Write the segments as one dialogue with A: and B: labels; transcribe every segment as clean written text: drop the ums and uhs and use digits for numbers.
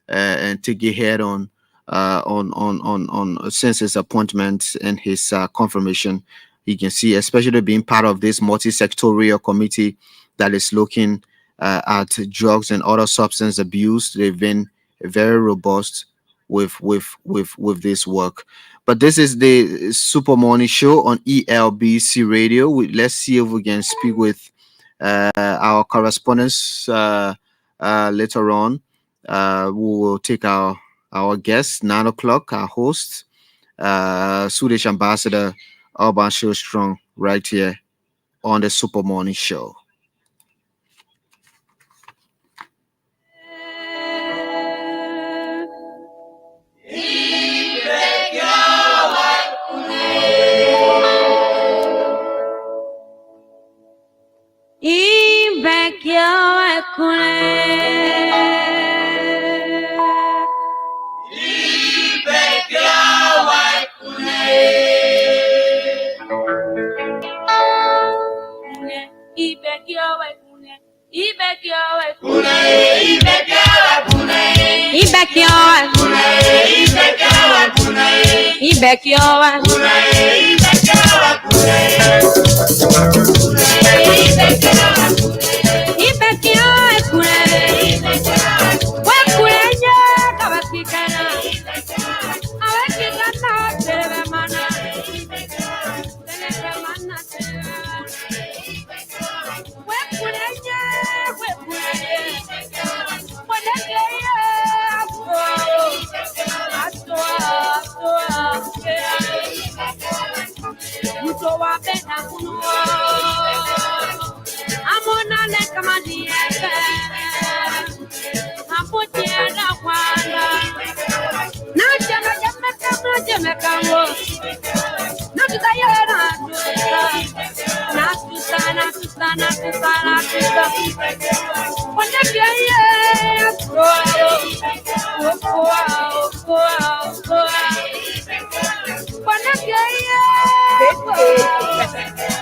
A: and take it head on since his appointment and his confirmation. You can see, especially being part of this multi-sectorial committee that is looking at drugs and other substance abuse. They've been very robust with this work. But this is the Super Morning Show on ELBC Radio. Let's see if we can speak with our correspondents later on. We will take our guest, 9 o'clock, our host, Swedish Ambassador Urban Showstrong, right here on the Super Morning Show.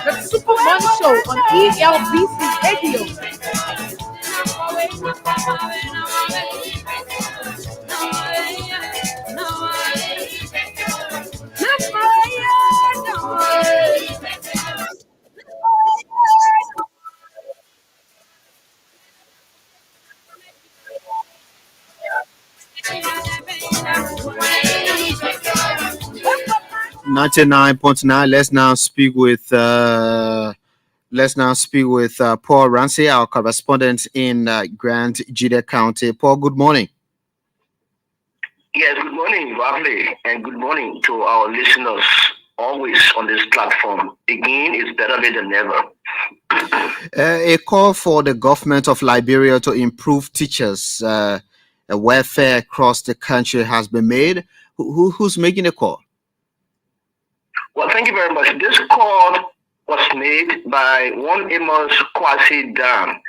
B: The Super Morning Show on ELBC Radio.
A: .9. Let's now speak with Paul Ramsey, our correspondent in Grand Jide County. Paul, good morning.
C: Yes, good morning, Lovely, and good morning to our listeners always on this platform. Again, it's better late than never.
A: A call for the government of Liberia to improve teachers' welfare across the country has been made. Who's making the call?
C: Well, thank you very much. This call was made by one Amos Kwasi Dan.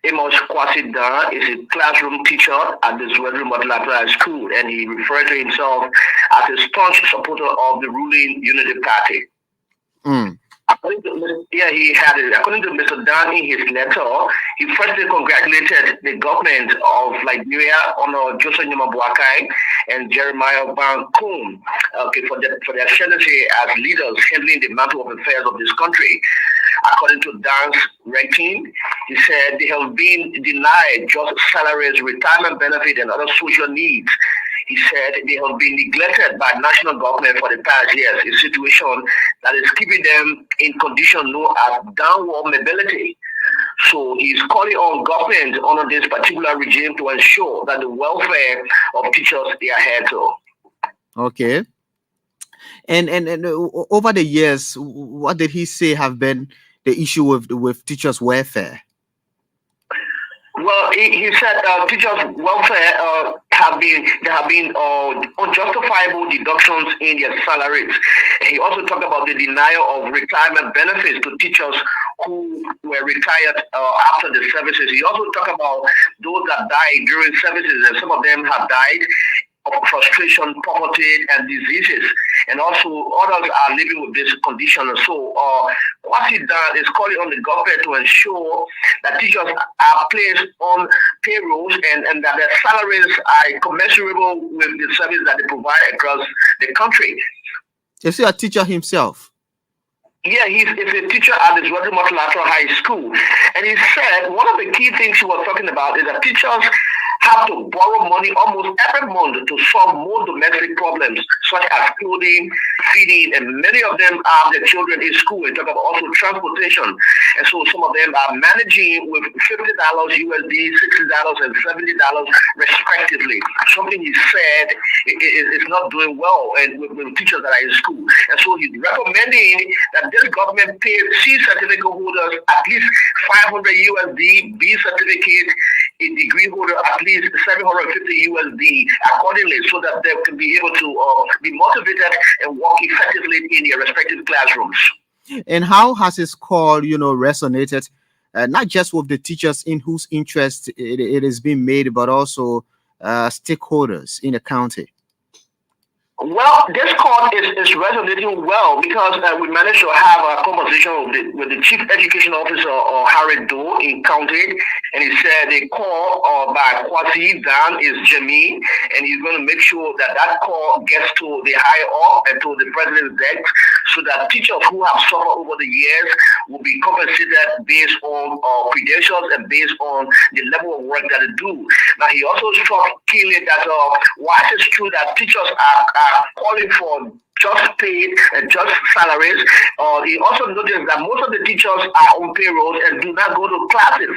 C: Amos Kwasi Dan is a classroom teacher at the Zwedru Model School, and he referred to himself as a staunch supporter of the ruling Unity Party. According to Mr. Dan in his letter, he firstly congratulated the government of Liberia under Joseph Nyuma Boakai and Jeremiah Bankum for their tendency as leaders handling the mantle of affairs of this country. According to Dan's writing, he said they have been denied just salaries, retirement benefit, and other social needs. He said they have been neglected by national government for the past years, a situation that is keeping them in condition known as downward mobility. So he's calling on government under this particular regime to ensure that the welfare of teachers they adhere to.
A: Okay. And over the years, what did he say have been the issue with teachers' welfare?
C: Well, he said teachers' welfare there have been unjustifiable deductions in their salaries. He also talked about the denial of retirement benefits to teachers who were retired after the services. He also talked about those that died during services, and some of them have died of frustration, poverty, and diseases. And also, others are living with this condition. And so, Kwasi Dan is calling on the government to ensure that teachers are placed on payrolls and that their salaries are commensurable with the service that they provide across the country.
A: Is he a teacher himself?
C: Yeah, he's a teacher at the Zwedru Multilateral High School. And he said one of the key things he was talking about is that teachers have to borrow money almost every month to solve more domestic problems, such as clothing, feeding, and many of them have their children in school. And talk about also transportation. And so some of them are managing with $50 USD, $60, and $70 respectively. Something he said is not doing well and with teachers that are in school. And so he's recommending that this government pay C certificate holders at least 500 USD, B certificate, a degree holder at least 750 USD accordingly, so that they can be able to be motivated and work effectively in their respective classrooms.
A: And how has his call, resonated, not just with the teachers in whose interest it is being made, but also stakeholders in the county?
C: Well, this call is resonating well because we managed to have a conversation with the Chief Education Officer, Harry Doe, in county, and he said the call by Kwasi Dan is genuine, and he's going to make sure that call gets to the higher up and to the president's desk, so that teachers who have suffered over the years will be compensated based on credentials and based on the level of work that they do. Now, he also struck keenly that while it's true that teachers are calling for just paid and just salaries, he also noticed that most of the teachers are on payrolls and do not go to classes,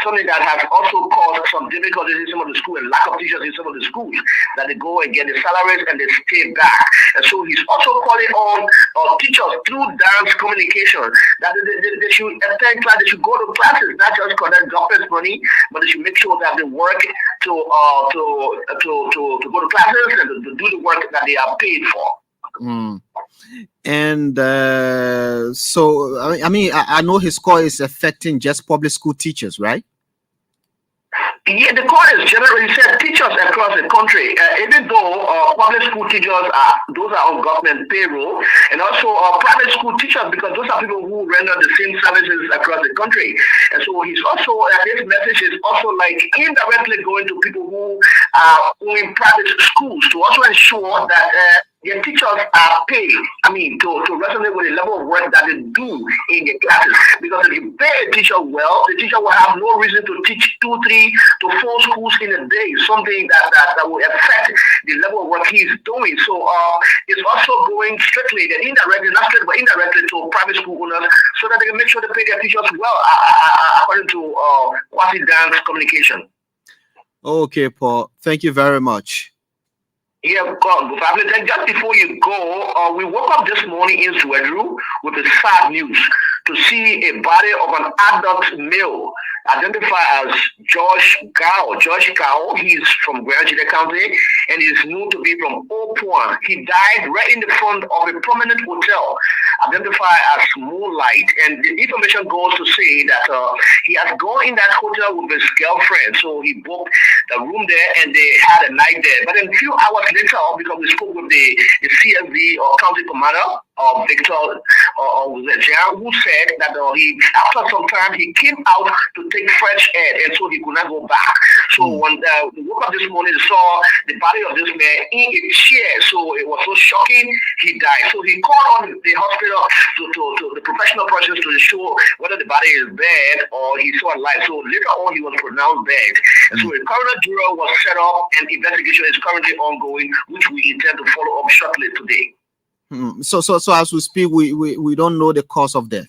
C: something that has also caused some difficulties in some of the schools and lack of teachers in some of the schools, that they go and get the salaries and they stay back. And so he's also calling on teachers through dance communication that they should attend class, they should go to classes, not just collect government money, but they should make sure that they work to go to classes and to do the work that they are paid for.
A: And so, I know his call is affecting just public school teachers, right?
C: Yeah, the call is generally said teachers across the country, even though public school teachers those are on government payroll, and also private school teachers, because those are people who render the same services across the country. And so he's also, this message is also like indirectly going to people who are in private schools to also ensure that their teachers are paid, to resonate with the level of work that they do in the classes. Because if you pay a teacher well, the teacher will have no reason to teach 2, 3 to 4 schools in a day, something that will affect the level of work he's doing. So it's also going strictly, indirectly, not strictly, but indirectly to private school owners, so that they can make sure they pay their teachers well, according to Kwasi Dan's communication.
A: Okay, Paul. Thank you very much.
C: Yeah, and just before you go, we woke up this morning in Zwedru with the sad news to see a body of an adult male identified as Josh Gao. Josh Gao, he's from Grand County and is known to be from Opuan. He died right in the front of a prominent hotel identified as Moonlight. And the information goes to say that he has gone in that hotel with his girlfriend. So he booked the room there and they had a night there. But then a few hours later, because we spoke with the CSD or county commander, Victor who said that after some time he came out to take fresh air, and so he could not go back. So when we woke up this morning, saw the body of this man in a chair. So it was so shocking, he died. So he called on the hospital to the professional persons to ensure whether the body is dead or he's still alive. So later on, he was pronounced dead. And so a coroner jury was set up, and investigation is currently ongoing, which we intend to follow up shortly today.
A: So as we speak, we don't know the cause of death.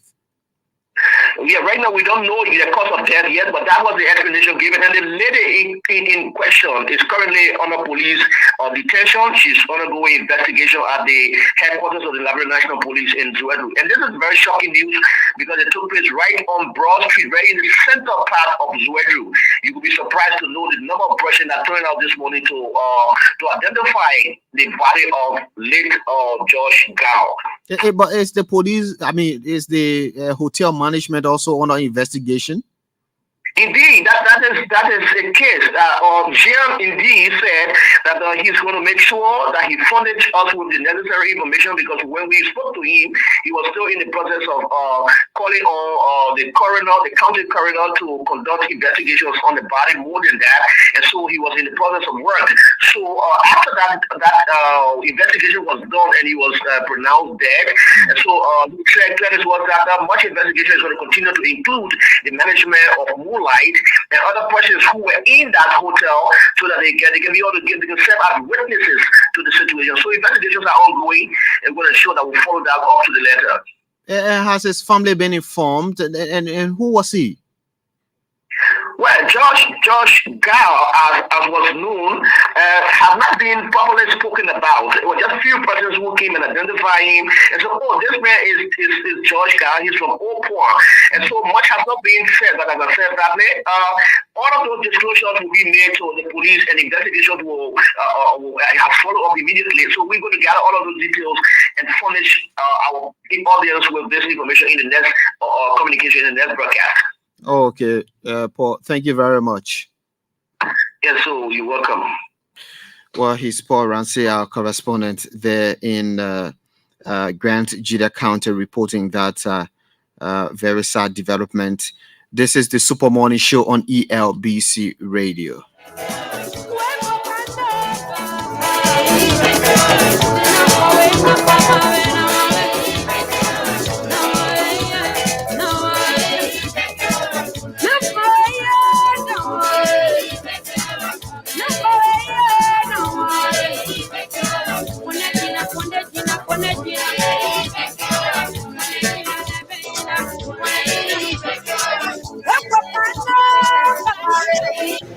C: Yeah, right now we don't know the cause of death yet, but that was the explanation given. And the lady in question is currently under police detention. She's undergoing investigation at the headquarters of the Liberia National Police in Zwedru. And this is very shocking news because it took place right on Broad Street, right in the center part of Zwedru. You will be surprised to know the number of persons that turned out this morning to identify the body of late Josh Gao.
A: But is the police, is the hotel management also under investigation?
C: Indeed, that is a case. Jean indeed said that he's going to make sure that he furnished us with the necessary information, because when we spoke to him, he was still in the process of calling on the coroner, the county coroner, to conduct investigations on the body. More than that, and so he was in the process of work. So after that investigation was done and he was pronounced dead, and so he said clearly was that much investigation is going to continue to include the management of Moonlight and other persons who were in that hotel, so that they can be able to they can serve as witnesses to the situation. So investigations are ongoing, and we're going to ensure that we follow that up to the letter.
A: Has his family been informed, and who was he?
C: Well, Josh Gal, as was known, has not been properly spoken about. It was just a few persons who came and identified him and said, "Oh, this man is Josh Gal. He's from Oakport." And so much has not been said. But as I said, that all of those disclosures will be made to the police, and investigations will have follow up immediately. So we're going to gather all of those details and furnish our audience with this information in the next communication in the next broadcast.
A: Okay, Paul, thank you very much.
C: Yes, so you're welcome.
A: Well, he's Paul Ramsey, our correspondent there in Grant Jida County, reporting that very sad development. This is the Super Morning Show on ELBC Radio.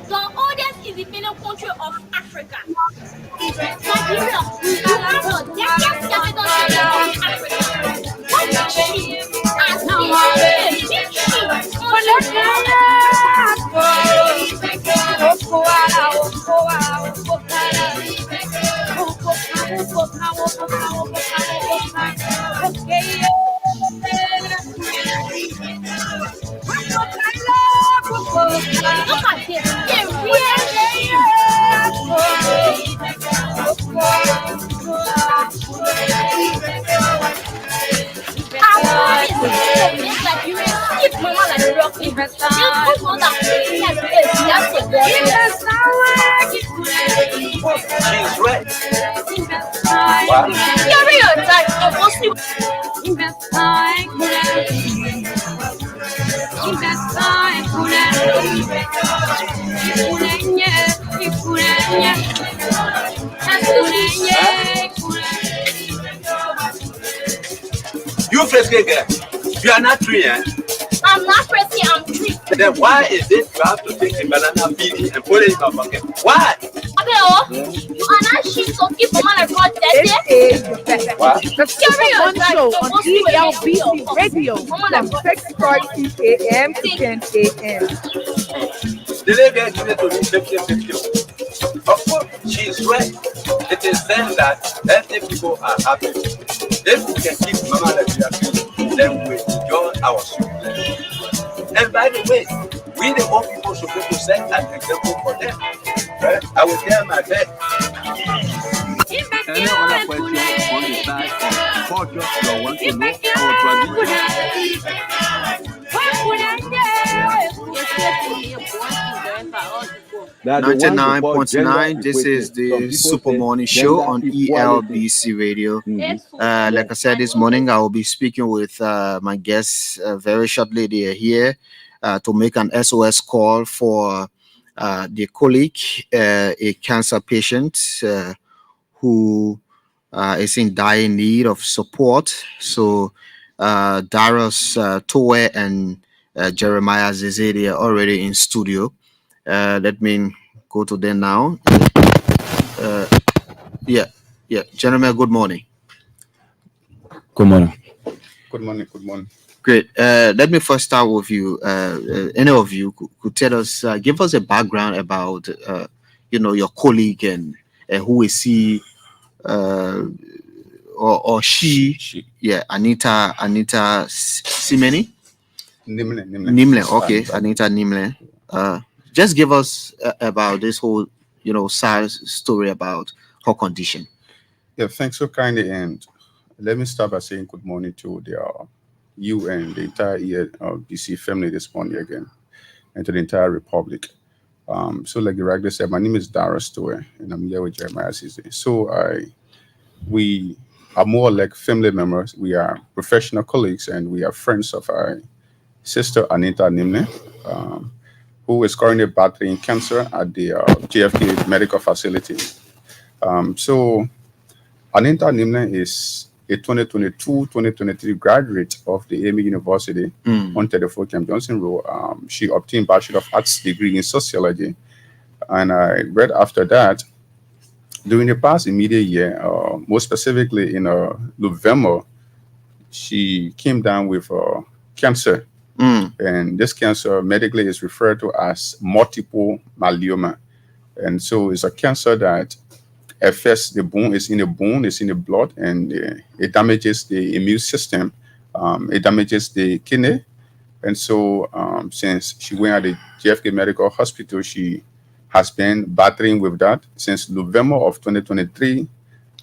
D: The oldest independent country of Africa. Nigeria, you have the decades capital city of Africa. What she has been a big shift on look at this. They're
E: She's right. You Fresque girl, you are not free, eh?
D: I'm not pressing, I'm free.
E: Then why is it you have to take the banana peel and put it in your pocket? Why?
D: Abel, you are not shit so keep a man across that.
E: What?
B: The Super Morning Show on ELBC Radio from 6:40 a.m. to 10 a.m.
E: The lady actually to me 50-50. Of course, she's right. It is then that ethnic people are happy. If we can keep Mama Nigeria clean, then we enjoy our soup. And by the way, we the old people should be able to set an example for them. Right? I will tell my best.
F: Any other question on the side of culture you want to know or tradition?
A: 99.9. This is the Super Morning Show on ELBC Radio. Like I said this morning, I will be speaking with my guests very shortly. They are here to make an SOS call for their colleague, a cancer patient who is in dire need of support. So Darius Towe and Jeremiah Zezede are already in studio. Let me go to them now. Yeah. Jeremiah, good morning.
F: Good morning.
A: Great. Let me first start with you. Any of you could tell us, give us a background about, your colleague and who is he, or she? Yeah, Anita Simeni.
G: Nimle.
A: Nimle. Okay, Anita Nimle. Just give us about this whole, sad story about her condition.
G: Yeah, thanks so kindly. And let me start by saying good morning to you and the entire BC family this morning again, and to the entire Republic. So like the regular said, my name is Dara Stowe, and I'm here with Jeremiah Cisse. So we are more like family members. We are professional colleagues, and we are friends of our sister Anita Nimne, who is currently battling cancer at the JFK Medical Facility. So Anita Nimne is a 2022-2023 graduate of the AME University on 34 Camp Johnson Road. She obtained Bachelor of Arts degree in sociology, and right after that, during the past immediate year, more specifically in November, she came down with cancer, and this cancer medically is referred to as multiple myeloma, and so it's a cancer that affects the bone. It's in the bone, it's in the blood, and it damages the immune system. It damages the kidney. And so since she went at the JFK Medical Hospital, she has been battling with that since November of 2023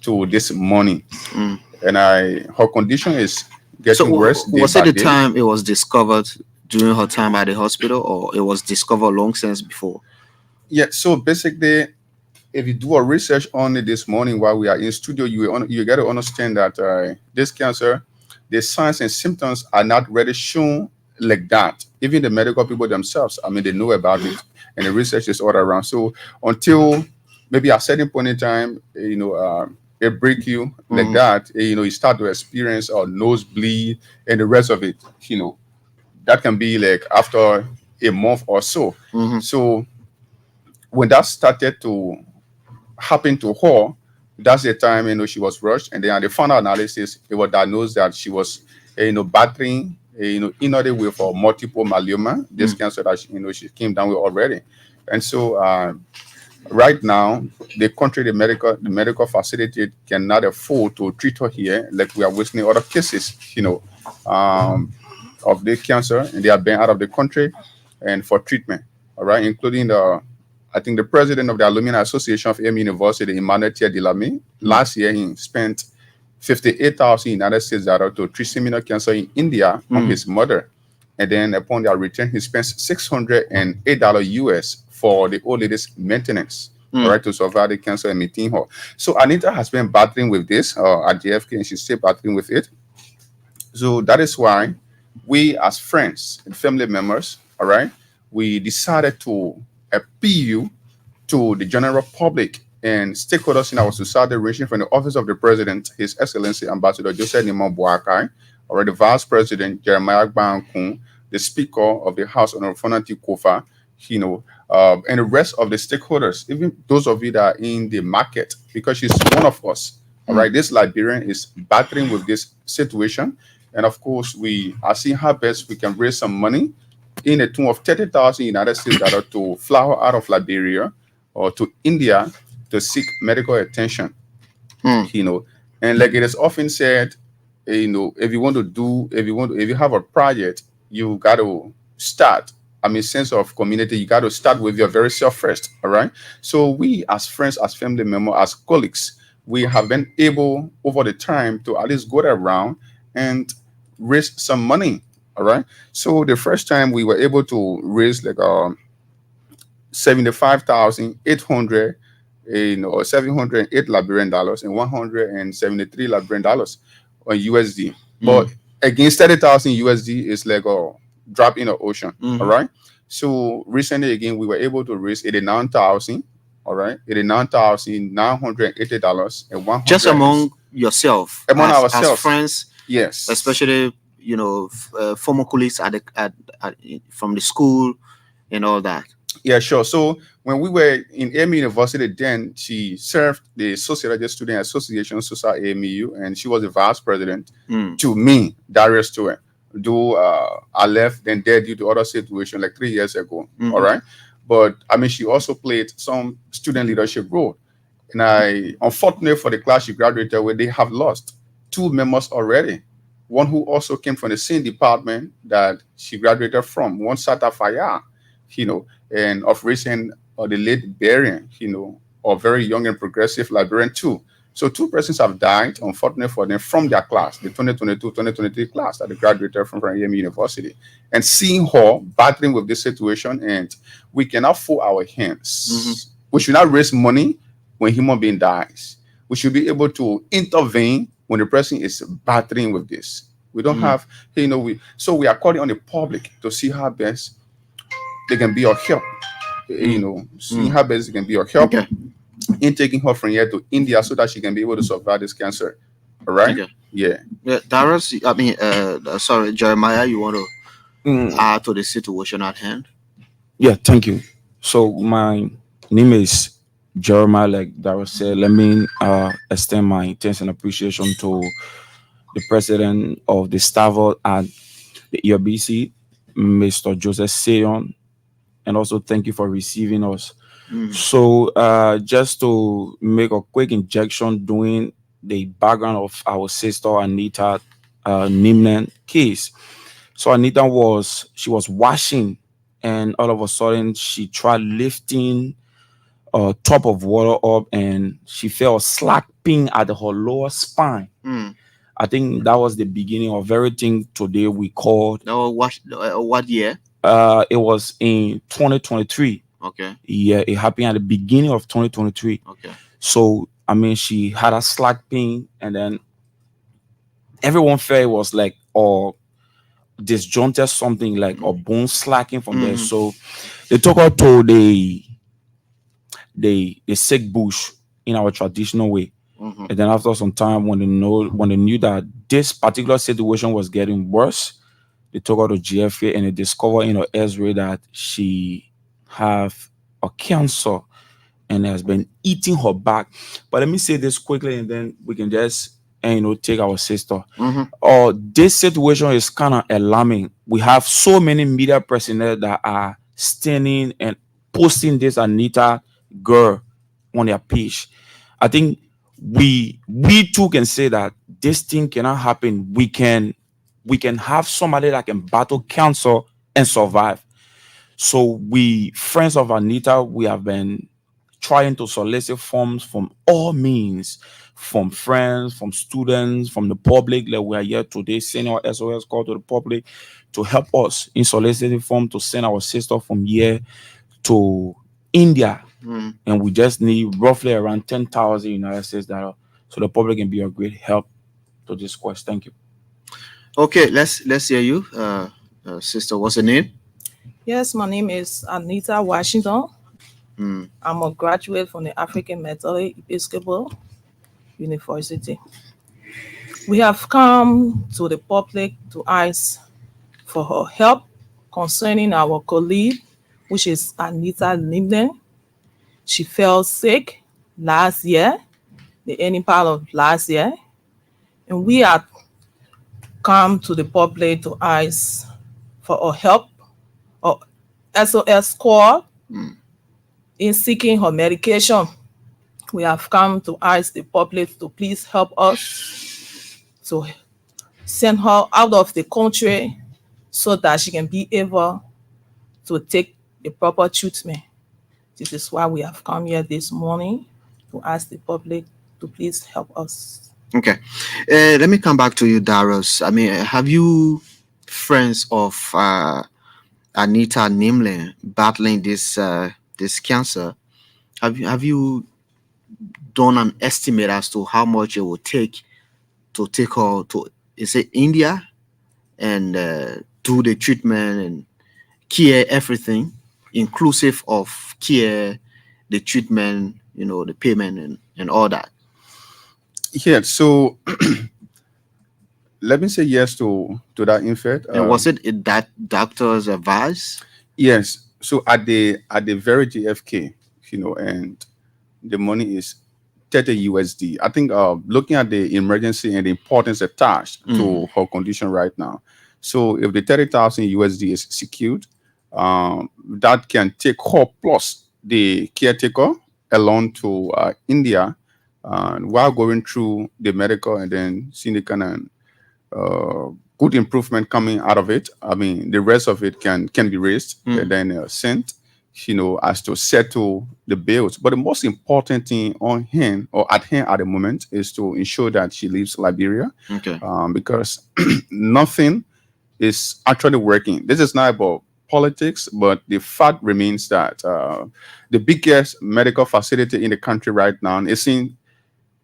G: to this morning. And her condition is getting worse.
A: Was it the time it was discovered during her time at the hospital, or it was discovered long since before?
G: Yeah, so basically, if you do a research on it this morning while we are in studio, you got to understand that this cancer, the signs and symptoms are not really shown like that. Even the medical people themselves, they know about it, and the research is all around. So until maybe at a certain point in time, it break you like that, you start to experience a nosebleed and the rest of it, that can be like after a month or so. So when that started to happen to her, that's the time she was rushed, and then at the final analysis, it was diagnosed that she was battling inundated with multiple myeloma, this cancer that she came down with already. And so right now, the medical facility cannot afford to treat her here, like we are witnessing other cases, of the cancer, and they are being out of the country and for treatment. All right, including I think the president of the Alumni Association of AME University, Emmanuel Delamy, last year he spent 58,000 United States dollars to treat seminal cancer in India on his mother. And then upon their return, he spent $608 US for the old lady's maintenance, all right, to survive the cancer and maintain her. So Anita has been battling with this at JFK, and she's still battling with it. So that is why we as friends and family members, all right, we decided to appeal to the general public and stakeholders in our society, ranging from the office of the president, His Excellency Ambassador Joseph Nimon Boakai, or the Vice President Jeremiah Bankun, the Speaker of the House, Honorable Fonati Kofa, and the rest of the stakeholders, even those of you that are in the market, because she's one of us. All right, this Liberian is battling with this situation, and of course, we are seeing how best we can raise some money in the tune of 30,000 United States dollars to fly her out of Liberia or to India to seek medical attention. And like it is often said, if you have a project, you got to start. Sense of community, you got to start with your very self first. All right. So we, as friends, as family members, as colleagues, we have been able over the time to at least go around and raise some money. All right. So the first time we were able to raise like 75,800, or 708 Liberian dollars and 173 Liberian dollars on USD. But against 30,000 USD is like a drop in the ocean. All right. So recently again we were able to raise 89,000. All right, $89,980 and 100.
A: Just among yourself,
G: among ourselves,
A: as friends.
G: Yes,
A: especially former colleagues from the school and all that.
G: Yeah, sure. So when we were in AME University, then she served the Sociology Student Association, SOSA AMU, and she was the vice president to me, Darius Stewart. Though I left then there due to other situation like 3 years ago. All right. But she also played some student leadership role. And unfortunately for the class she graduated with, they have lost 2 members already. one who also came from the same department that she graduated from, one Sata Faya, and of recent, the late Berian, or very young and progressive librarian too. So two persons have died, unfortunately for them, from their class, the 2022-2023 class that they graduated from EMU University. And seeing her battling with this situation, and we cannot fold our hands. We should not raise money when human being dies. We should be able to intervene when the person is battling with this. We don't have, so we are calling on the public to see how best they can be of help. Seeing how best they can be of help.
A: Okay.
G: In taking her from here to India so that she can be able to survive this cancer. All right?
A: Okay.
G: Yeah.
A: Darius, sorry, Jeremiah, you want to add to the situation at hand?
H: Yeah, thank you. So my name is Jeremiah, like Darius said. Let me extend my thanks and appreciation to the president of the staff at the ERBC, Mr. Joseph Sayon, and also thank you for receiving us. So just to make a quick injection doing the background of our sister Anita Nimlen case. So Anita was washing, and all of a sudden she tried lifting a top of water up, and she felt slapping at her lower spine. I think that was the beginning of everything today we called.
A: What year?
H: It was in 2023.
A: Okay.
H: Yeah, it happened at the beginning of 2023.
A: Okay.
H: So I mean, she had a slack pain, and then everyone felt it was like disjointed something, like a bone slacking from there. So they took her to the sick bush in our traditional way. And then after some time, when they knew that this particular situation was getting worse, they took her to GFA, and they discovered in her X-ray that she have a cancer and has been eating her back. But let me say this quickly, and then we can just take our sister. This situation is kind of alarming. We have so many media personnel that are standing and posting this Anita girl on their page. I think we too can say that this thing cannot happen. We can have somebody that can battle cancer and survive. So we, friends of Anita, we have been trying to solicit funds from all means, from friends, from students, from the public. Like we are here today sending our SOS call to the public to help us in soliciting funds to send our sister from here to India. And we just need roughly around 10,000 United States dollars, so the public can be a great help to this quest. Thank you.
A: Okay, let's hear you, sister. What's the name?
B: Yes, my name is Anita Washington. I'm a graduate from the African Methodist Episcopal University. We have come to the public to ask for her help concerning our colleague, which is Anita Nimlen. She fell sick last year, the ending part of last year, and we have come to the public to ask for her help or SOS call in seeking her medication. We have come to ask the public to please help us to send her out of the country so that she can be able to take the proper treatment. This is why we have come here this morning to ask the public to please help us.
A: Okay. Let me come back to you, Darius. I mean, have you friends of Anita Nimlen battling this cancer? Have you done an estimate as to how much it will take to take her to, is it India, and do the treatment and care everything, inclusive of care, the treatment, the payment and all that?
G: Yeah, so let me say yes to that, in fact.
A: And was it that doctor's advice?
G: Yes. So at the very GFK, and the money is 30 USD. I think looking at the emergency and the importance attached to her condition right now. So if the 30,000 USD is secured, that can take her plus the caretaker along to India while going through the medical and then seeing the kind of good improvement coming out of it. I mean, the rest of it can be raised and then sent, as to settle the bills. But the most important thing on hand or at hand at the moment is to ensure that she leaves Liberia.
A: Okay.
G: Because nothing is actually working. This is not about politics, but the fact remains that the biggest medical facility in the country right now isn't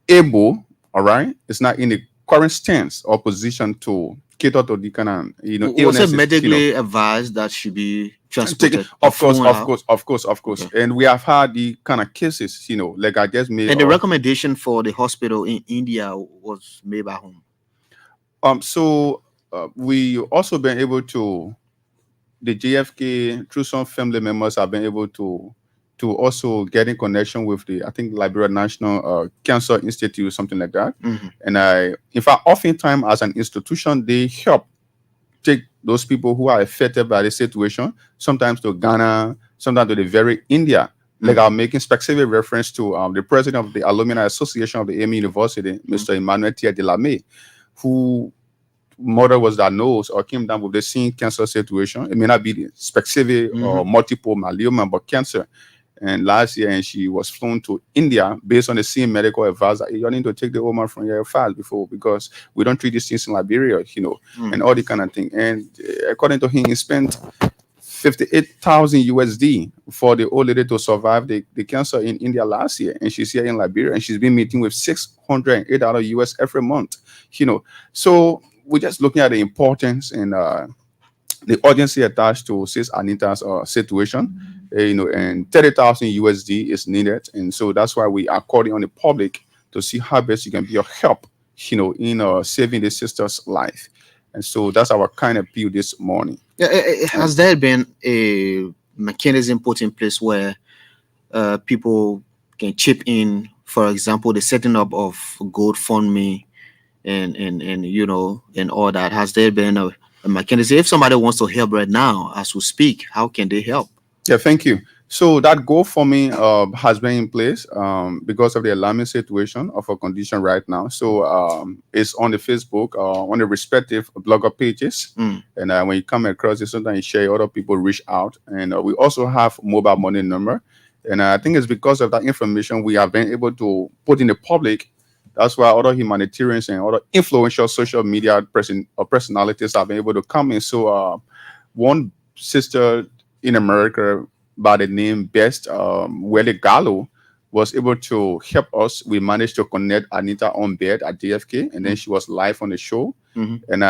G: able, all right, it's not in the current stance or position to cater to the kind of
A: Was it
G: illnesses,
A: medically advised that she be transported?
G: of course,
A: flown out?
G: of course.
A: Okay.
G: And we have had the kind of cases, like I just made.
A: And the recommendation for the hospital in India was made by whom?
G: So we also been able to, the JFK through some family members have been able to also get in connection with the, I think, Liberia National Cancer Institute, something like that. And in fact, oftentimes as an institution, they help take those people who are affected by the situation, sometimes to Ghana, sometimes to the very India. Like I'm making specific reference to the president of the Alumni Association of the AME University, Mr. Emmanuel Tia Delame, who mother was diagnosed or came down with the same cancer situation. It may not be the specific or multiple myeloma, but cancer. And last year, and she was flown to India based on the same medical advice that you need to take the woman from your file before, because we don't treat these things in Liberia, and all the kind of thing. And according to him, he spent 58,000 USD for the old lady to survive the cancer in India last year. And she's here in Liberia, and she's been meeting with $608 US every month, So we're just looking at the importance and the urgency attached to Sis Anita's situation, and 30,000 USD is needed. And so that's why we are calling on the public to see how best you can be of help, in saving the sister's life. And so that's our kind of appeal this morning.
A: Has there been a mechanism put in place where people can chip in, for example, the setting up of GoFundMe and all that? Has there been a mechanism? If somebody wants to help right now as we speak, how can they help?
G: Yeah, thank you. So that GoFundMe has been in place because of the alarming situation of our condition right now. So it's on the Facebook, on the respective blogger pages. And when you come across it, sometimes you share, other people reach out. And we also have mobile money number. And I think it's because of that information we have been able to put in the public. That's why other humanitarians and other influential social media personalities have been able to come in. So one sister in America by the name Best Wele Gallo was able to help us. We managed to connect Anita on bed at JFK, and then she was live on the show. And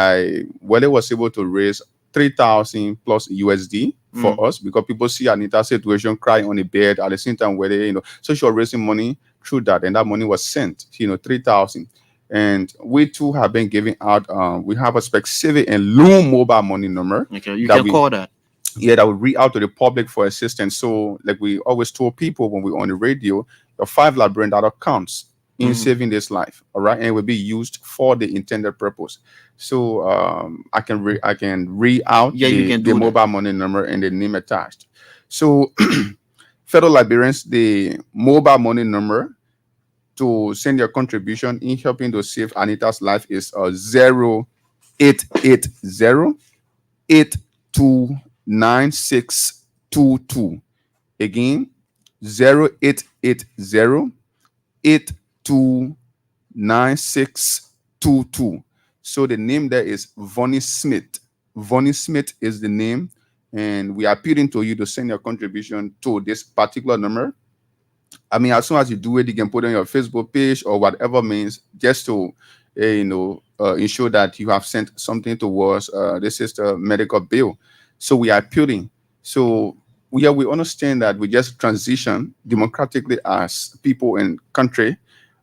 G: Wele was able to raise 3,000 plus USD for us, because people see Anita's situation, crying on the bed at the same time Wele, so she was raising money through that, and that money was sent, 3,000. And we too have been giving out. We have a specific and low mobile money number.
A: Okay, you can call that.
G: Yeah, that will reach out to the public for assistance. So, like we always told people when we're on the radio, your $5 counts in saving this life. All right, and it will be used for the intended purpose. So, I can read out the mobile money number and the name attached. So, fellow Liberians, the mobile money number to send your contribution in helping to save Anita's life is 0880-829622. Again, 0880-829622. So the name there is Vonnie Smith. Vonnie Smith is the name, and we are appealing to you to send your contribution to this particular number. I mean, as soon as you do it, you can put it on your Facebook page or whatever means, just to ensure that you have sent something towards this is the medical bill. So we are appealing. So we understand that we just transition democratically as people in country,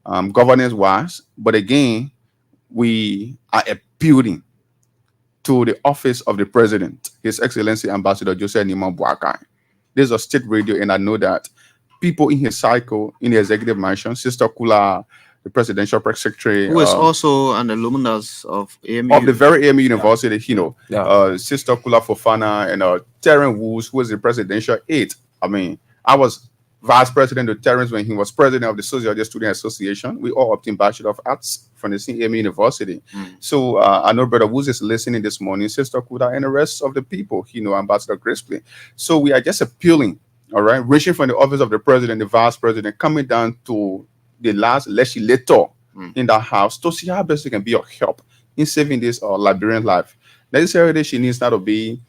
G: governance-wise. But again, we are appealing to the office of the president, His Excellency Ambassador Joseph Nima Boakai. This is a state radio, and I know that people in his cycle, in the executive mansion, Sister Kula, the presidential press secretary,
A: who is also an alumnus of AMU.
G: Of the very AMU University, Sister Kula Fofana, and Terren Woods, who is the presidential aide. I mean, I was Vice President of Terrence when he was president of the Sociology Student Association. We all obtained Bachelor of Arts from the CME University. So I know Brother Woods is listening this morning, Sister Kuda, and the rest of the people, Ambassador Crisply. So we are just appealing, all right, reaching from the office of the president, the vice president, coming down to the last legislator in that house to see how best we can be of help in saving this Liberian life. Necessarily, she needs not to be,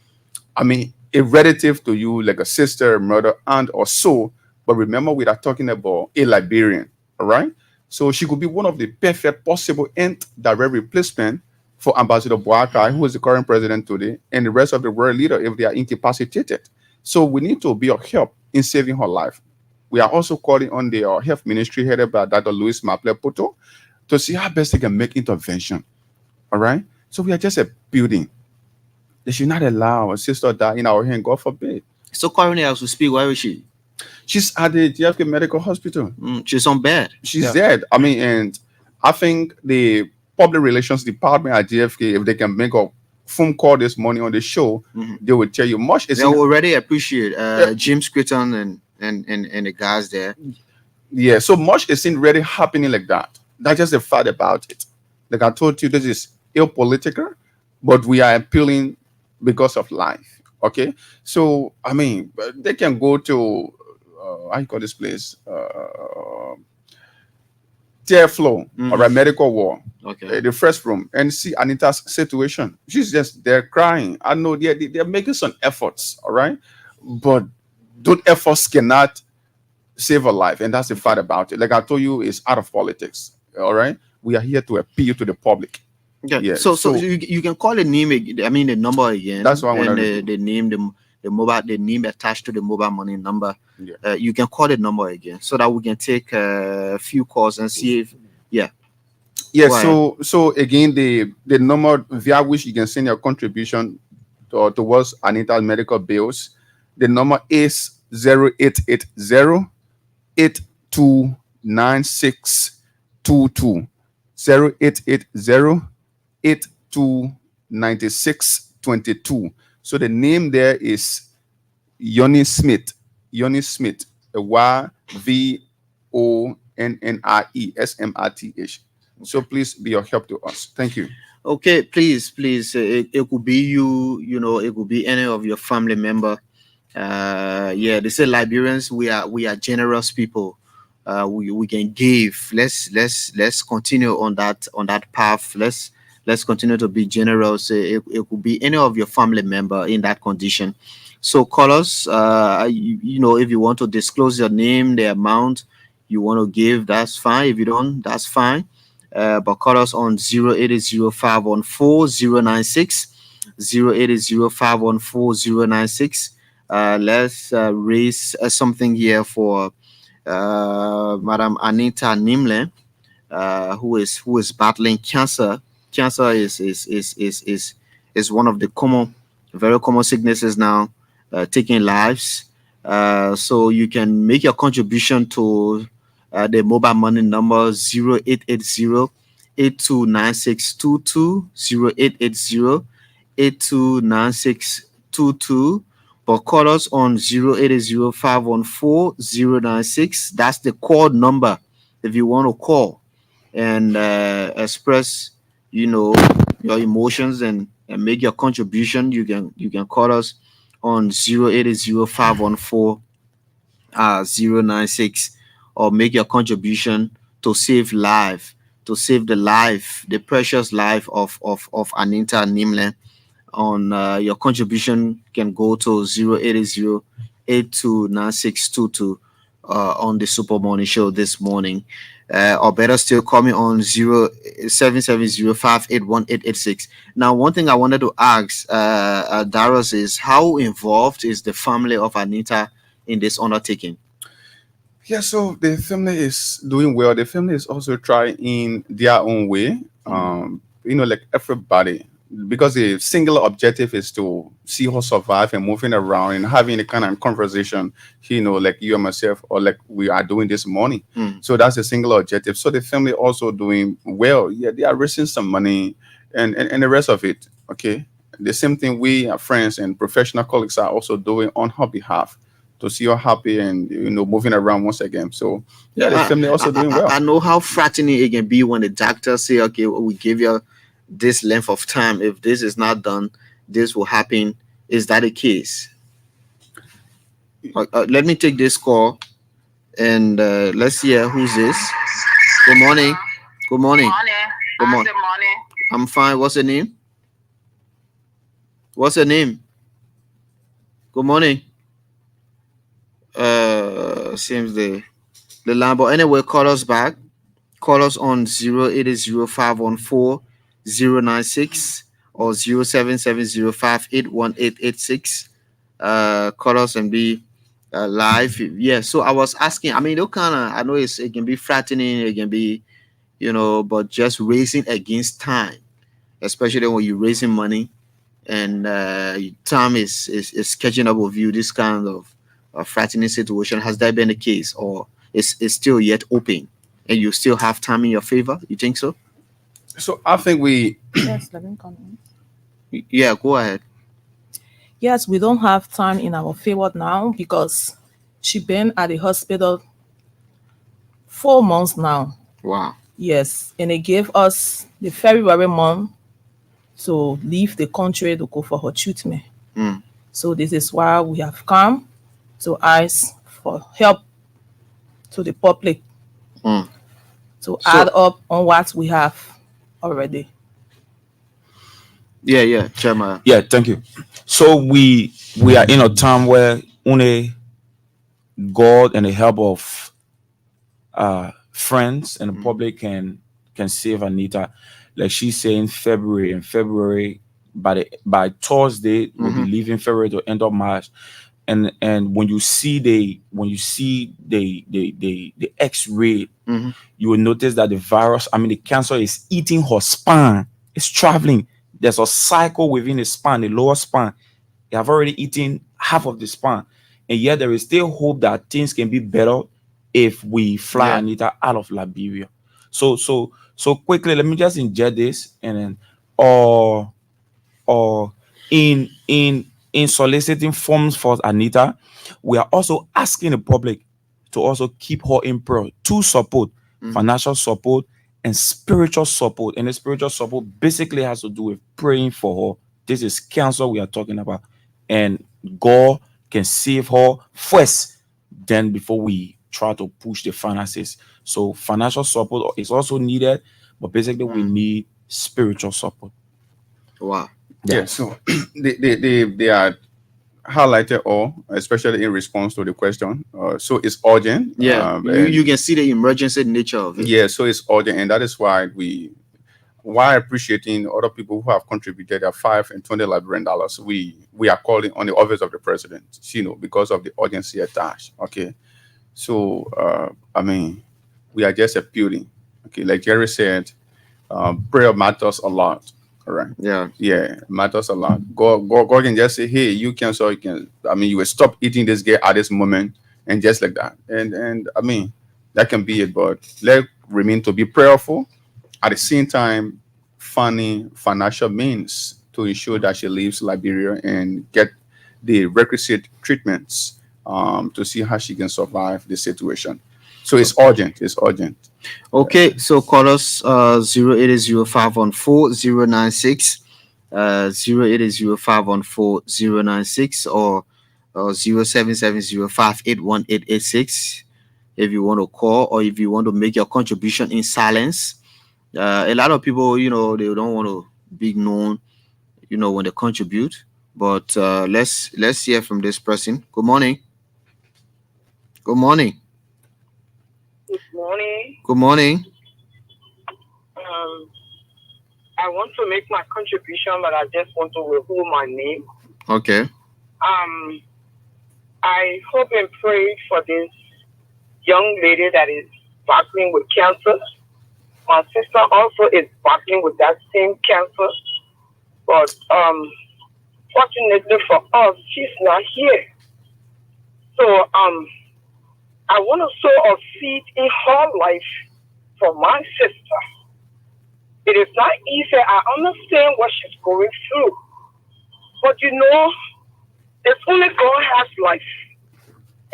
G: a relative to you, like a sister, mother, aunt, or so. But remember, we are talking about a Liberian, all right? So she could be one of the perfect possible and direct replacement for Ambassador Boakai, who is the current president today, and the rest of the world leader if they are incapacitated. So we need to be of help in saving her life. We are also calling on the health ministry headed by Dr. Louis Maple Poto to see how best they can make intervention, all right? So we are just a building. They should not allow a sister die in our hand, God forbid.
A: So currently, as we speak, where is she?
G: She's at the JFK Medical Hospital.
A: She's on bed.
G: She's dead. And I think the public relations department at JFK, if they can make a phone call this morning on the show, they will tell you much.
A: They already appreciate Jim Scritton and the guys there.
G: Yeah, so much isn't really happening like that. That's just the fact about it. Like I told you, this is political, but we are appealing because of life. Okay, so they can go to how you call this place, Tear Flow, all right, medical ward,
A: okay,
G: the first room, and see Anita's situation. She's just there crying. I know they're making some efforts, all right, but those efforts cannot save her life, and that's the fact about it. Like I told you, it's out of politics. All right, we are here to appeal to the public.
A: Yeah. So you can call the name. The number again.
G: That's what I want
A: to the name, the mobile, the name attached to the mobile money number.
G: Yeah.
A: You can call the number again so that we can take a few calls and see if
G: So again, the number via which you can send your contribution towards Anita's medical bills, the number is 0880 829622 0880 829622. So the name there is Yoni Smith. Yoni Smith. YVONNIE SMRTH. So please be your help to us. Thank you.
A: Okay, please. It could be you. It could be any of your family member. They say Liberians, we are generous people. We can give. Let's continue on that path. Let's continue to be generous. It could be any of your family member in that condition. So call us. If you want to disclose your name, the amount you want to give, that's fine. If you don't, that's fine. But call us on 080-514-096, 080-514-096. Let's raise something here for Madam Anita Nimle, who is battling cancer. Cancer is one of the very common sicknesses now, taking lives. So you can make your contribution to the mobile money number 0880 829622, 0880 829622. But call us on 080-514-096. That's the call number if you want to call and express, your emotions and make your contribution. You can call us on 080-514-096 or make your contribution to save the precious life of Anita Nimle. On your contribution can go to 080-829622 on the Super Morning Show this morning. Or better still, call me on 0770581886. Now, one thing I wanted to ask Darius is, how involved is the family of Anita in this undertaking?
G: Yeah, so the family is doing well. The family is also trying in their own way. Like everybody, because the singular objective is to see her survive and moving around and having a kind of conversation, like you and myself, or like we are doing this morning. So that's a singular objective. So the family also doing well. Yeah, they are raising some money and the rest of it. Okay. The same thing we, our friends and professional colleagues, are also doing on her behalf. to see her happy and moving around once again. So yeah, the family also doing well.
A: I know how frightening it can be when the doctor say, okay, we give you this length of time. If this is not done, this will happen. Is that the case? Let me take this call and let's hear who's this. Good morning. Good morning. Good morning. I'm fine. What's your name? What's your name? Good morning. Seems the line, but anyway, call us back. Call us on 080514096 or 07705818886. Call us and be live. Yeah. So I was asking. I mean, I know it can be frightening. It can be, but just racing against time, especially when you're raising money and time is catching up with you. This kind of frightening situation, has that been the case, or is still yet open and you still have time in your favor? You think so?
G: So I think
B: Yes, let me comment.
A: Yeah, go ahead.
B: Yes, we don't have time in our favor now because she been at the hospital 4 months now.
A: Wow.
B: Yes, and they gave us the February month to leave the country to go for her treatment. So this is why we have come to ask for help to the public to add up on what we have already.
A: Yeah, Chairman.
H: Yeah, thank you. So we are in a time where only God and the help of friends and the public can save Anita. Like she's saying, February by Thursday we'll be leaving February to end of March. And when you see the X-ray, you will notice that the cancer is eating her spine. It's traveling. There's a cycle within the spine, the lower spine. They have already eaten half of the spine, and yet there is still hope that things can be better if we fly Anita out of Liberia. So quickly, let me just inject this, and then or in soliciting funds for Anita, we are also asking the public to also keep her in prayer to support financial support and spiritual support. And the spiritual support basically has to do with praying for her. This is cancer we are talking about, and God can save her first, then before we try to push the finances. So financial support is also needed, but basically we need spiritual support.
A: Wow.
G: Yeah, so they are highlighted all, especially in response to the question. So it's urgent.
A: Yeah, you can see the emergency nature of it.
G: Yeah, so it's urgent, and that is why while appreciating other people who have contributed their $5 and $20 Liberian dollars, we are calling on the office of the president, because of the urgency attached. Okay, so we are just appealing. Okay, like Jerry said, prayer matters a lot. All right.
A: Yeah,
G: it matters a lot. God can just say, hey, you cancer, you will stop eating this guy at this moment, and just like that. And that can be it, but let remain to be prayerful. At the same time, financial means to ensure that she leaves Liberia and get the requisite treatments to see how she can survive the situation. So it's urgent. It's urgent.
A: Okay, so call us 080514096, 080514096, or 07705818886 if you want to call, or if you want to make your contribution in silence. A lot of people, they don't want to be known, when they contribute. But let's hear from this person. Good morning. Good morning.
I: Good morning.
A: Good morning.
I: I want to make my contribution, but I just want to withhold my name.
A: Okay.
I: I hope and pray for this young lady that is battling with cancer. My sister also is battling with that same cancer, but fortunately for us, she's not here. So I want to sow a seed in her life for my sister. It is not easy. I understand what she's going through. But if only God has life,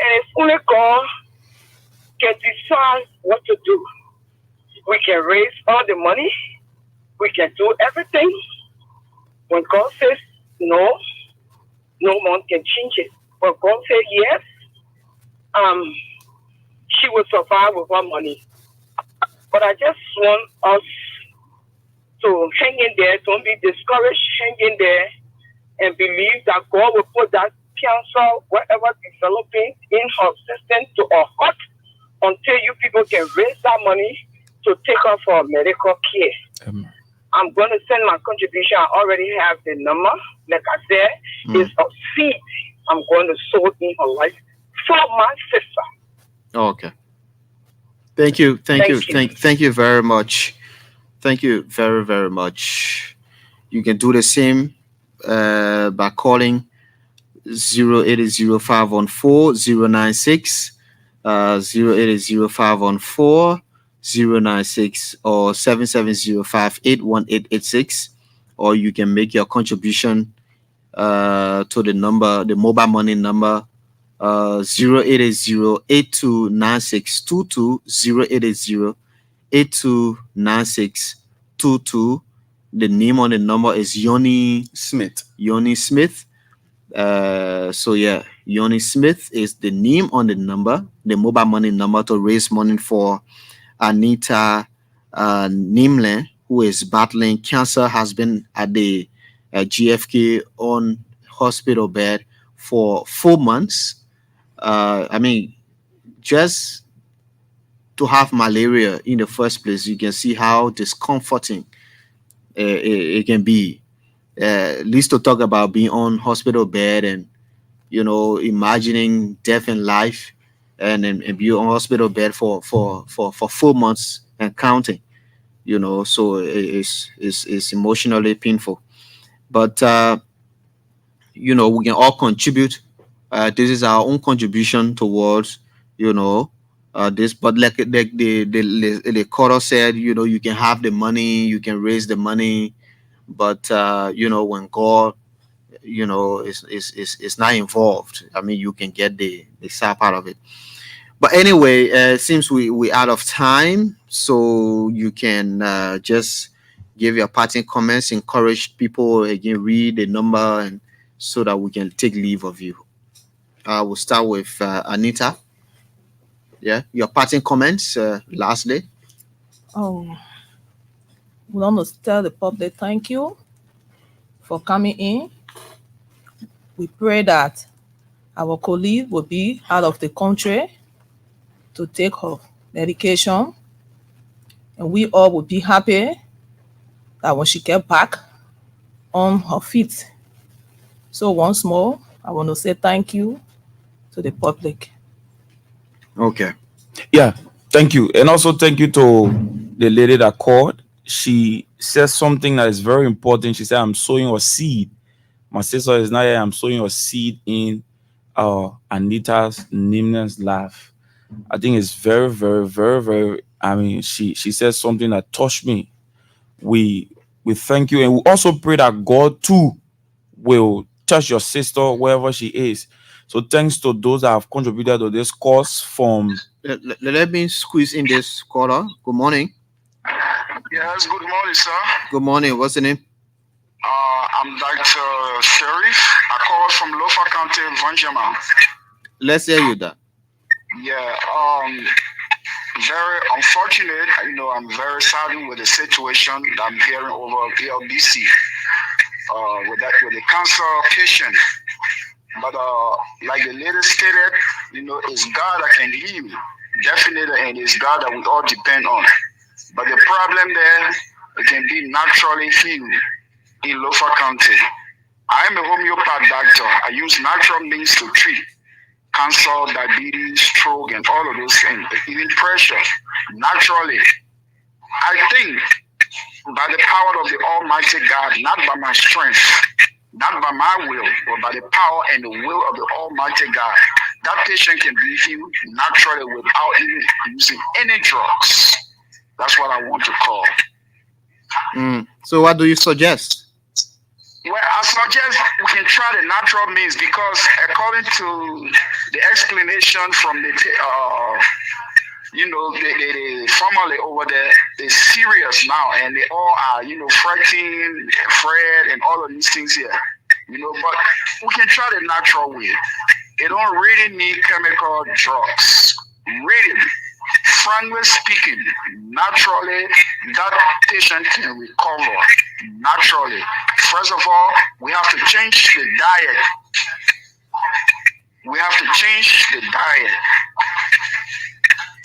I: And if only God can decide what to do. We can raise all the money. We can do everything. When God says no, no one can change it. When God says yes, she will survive with her money. But I just want us to hang in there, don't be discouraged, hang in there, and believe that God will put that cancer, whatever developing in her system, to a halt until you people can raise that money to take her for medical care. I'm going to send my contribution. I already have the number. Like I said, it's a seed I'm going to sow in her life for my sister.
A: Okay. Thank you very much. Thank you very, very much. You can do the same by calling 080-514-096, 080-514-096, or 7705-81886, or you can make your contribution to the number, the mobile money number, 080-8296-22, 080-8296-22. The name on the number is Yoni Smith. So yeah, Yoni Smith is the name on the number, the mobile money number, to raise money for Anita Nimle, who is battling cancer, has been at the GFK on hospital bed for 4 months. I mean, just to have malaria in the first place, you can see how discomforting it can be. At least to talk about being on hospital bed and, you know, imagining death in life, and be on hospital bed for 4 months and counting, you know. So it's emotionally painful. But you know, we can all contribute. This is our own contribution towards, you know, this. But like the caller said, you know, you can have the money, you can raise the money, but you know, when God, you know, is not involved, I mean, you can get the sad part of it. But anyway, it seems we out of time, so you can just give your parting comments, encourage people again, read the number, and so that we can take leave of you. We'll start with Anita. Yeah, your parting comments, lastly.
B: We want to tell the public thank you for coming in. We pray that our colleague will be out of the country to take her medication, and we all will be happy that when she get back on her feet. So once more, I want to say thank you to the public.
A: Okay.
H: Yeah, thank you. And also thank you to the lady that called. She says something that is very important. She said, I'm sowing a seed. My sister is not here. I'm sowing a seed in Anita's Nimle's life. I think it's very, very, very, very, I mean, she says something that touched me. We thank you. And we also pray that God too will touch your sister wherever she is. So thanks to those that have contributed to this cause from...
A: Let me squeeze in this caller. Good morning.
J: Yes, good morning, sir.
A: Good morning. What's the name?
J: I'm Dr. Sheriff. I call from Lofa County, Vanjama.
A: Let's hear you, that.
J: Yeah, very unfortunate. You know, I'm very saddened with the situation that I'm hearing over ALBC with the cancer patient. But like the lady stated, you know, it's God that can heal, definitely, and it's God that we all depend on. But the problem there, it can be naturally healed in Lofa County. I am a homeopath doctor. I use natural means to treat cancer, diabetes, stroke, and all of those things, even pressure, naturally. I think by the power of the Almighty God, not by my strength, not by my will, but by the power and the will of the Almighty God, that patient can be healed naturally without even using any drugs. That's what I want to call.
A: So what do you suggest?
J: Well, I I suggest we can try the natural means because according to the explanation from the the family over there is serious now, and they all are fretting, afraid, and all of these things here. But we can try the natural way. They don't really need chemical drugs. Really, frankly speaking, naturally, that patient can recover naturally. First of all, we have to change the diet.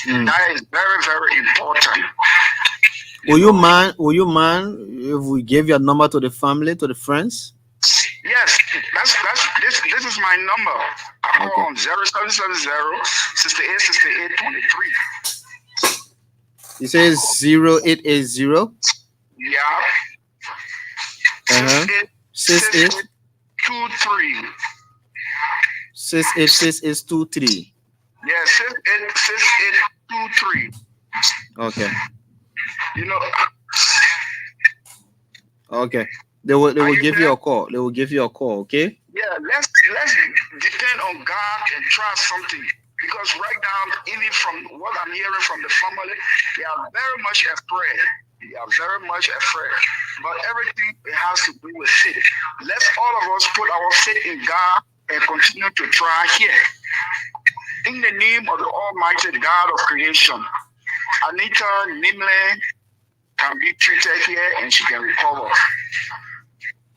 J: Diet is very, very important.
A: Will you mind if we give your number to the family, to the friends?
J: Yes, this is my number. I call on 0770 68 68 23.
A: It says 0880.
J: Yeah.
A: 68
J: 23.
A: 68
J: Yeah, 6823.
A: Okay. Okay. They will give you a call. They will give you a call, okay?
J: Yeah, let's depend on God and try something. Because right now, even from what I'm hearing from the family, they are very much afraid. But everything it has to do with faith. Let's all of us put our faith in God and continue to try here. In the name of the Almighty God of creation, Anita Nimle can be treated here and she can recover.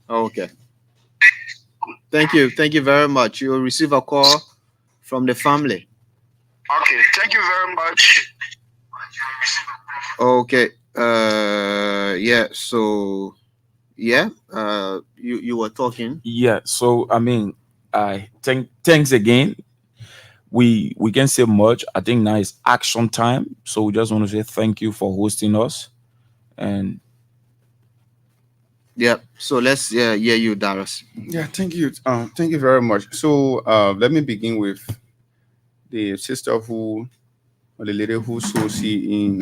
A: Okay. Thank you very much. You will receive a call from the family.
J: Okay, thank you very much.
A: Okay. You were talking.
H: Yeah, so I mean, thanks again. We can say much. I think now is action time. So we just want to say thank you for hosting us. And
A: yeah, so let's hear you, Darius.
G: Yeah, thank you. Thank you very much. So let me begin with the lady who sows in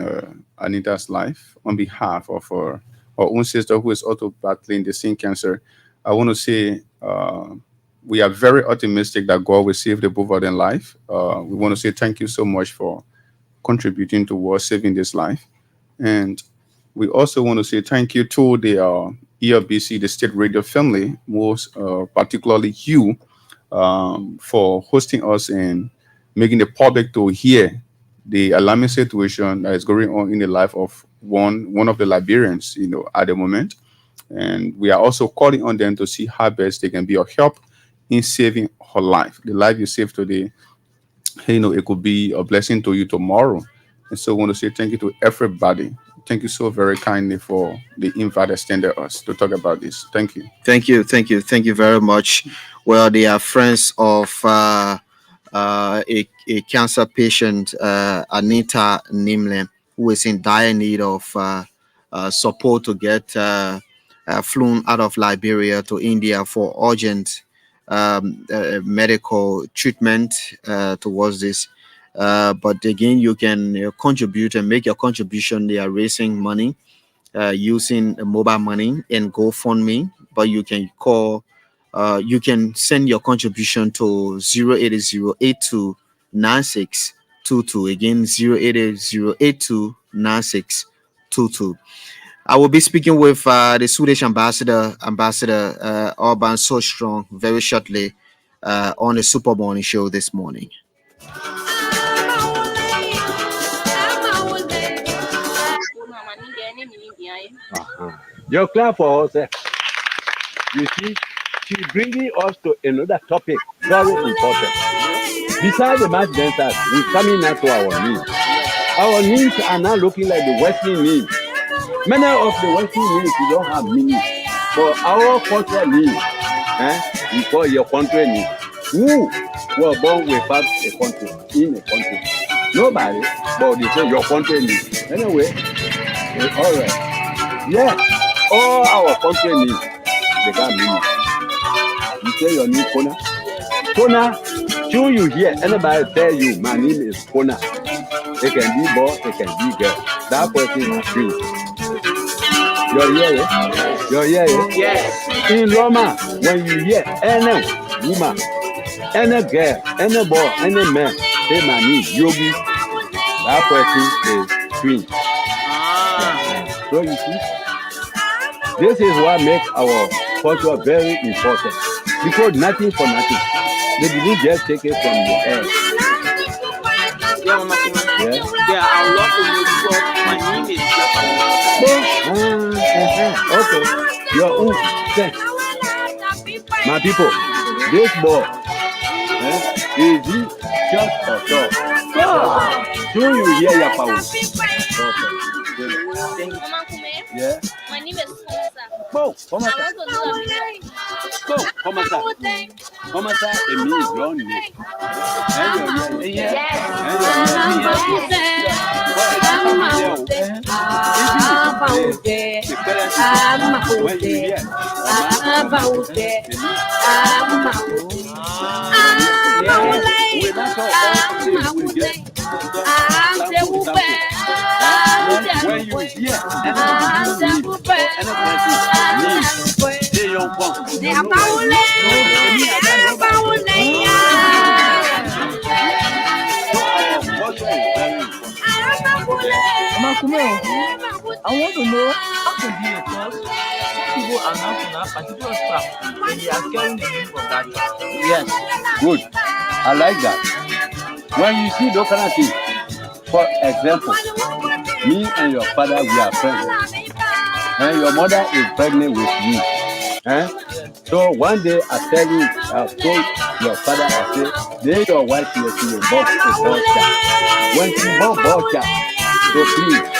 G: Anita's life on behalf of her own sister who is also battling the skin cancer. I want to say we are very optimistic that God will save the both of them life. We want to say thank you so much for contributing towards saving this life. And we also want to say thank you to the ELBC, the State Radio family, most particularly you, for hosting us and making the public to hear the alarming situation that is going on in the life of one of the Liberians, at the moment. And we are also calling on them to see how best they can be of help in saving her life. The life you save today, it could be a blessing to you tomorrow. And so I want to say thank you to everybody. Thank you so very kindly for the invite extended us to talk about this. Thank you.
A: Thank you very much. Well, they are friends of a cancer patient, Anita Nimle, who is in dire need of support to get flown out of Liberia to India for urgent medical treatment towards this. But again, you can contribute and make your contribution. They are raising money using mobile money and GoFundMe. But you can call, you can send your contribution to 080829622. Again, 080829622. I will be speaking with the Swedish Ambassador Urban So Strong very shortly on the Super Morning Show this morning.
F: You're clear for us. You see, she's bringing us to another topic, very important. Besides the match dancers, we're coming now to our needs. Our needs are now looking like the Western needs. Many of the Western needs we don't have meaning. But our cultural needs, we call your country needs. Who were born without a country, in a country? Nobody, but they say your country needs. Anyway, all right. Yeah, all our country needs, they got meaning. You say your name, Kona? Kona, show you here. Anybody tell you my name is Kona? It can be boy, it can be girl. That person is true. You're here, yeah? You hear it?
K: Yes.
F: In Roma, when you hear any woman, any girl, any boy, any man, say my name Yogi, that person is twin. So you see, this is what makes our culture very important. Because nothing for nothing. They didn't just take it from the air.
K: Yeah, Mama Kuma.
F: Yeah.
K: Yeah, I love to you because my name is Japan.
F: Okay. Your own say, my people, this boy, is he short or tall? So you hear your power.
D: Mama Kume,
F: Yeah.
D: my name is Kosa.
F: Go, come
D: I
F: on.
D: want to do a video.
F: Go, come on. Come on, it means your name. When you hear
B: Mama Kume, I want to know how to be a cause. People are not in a particular staff when they are carrying the name of that child.
F: yes, good. I like that. When you see those kind of things, for example, me and your father, we are friends. And your mother is pregnant with you. So one day I tell you, I told your father, I said, they your wife here to your boss is child. When she born child, so please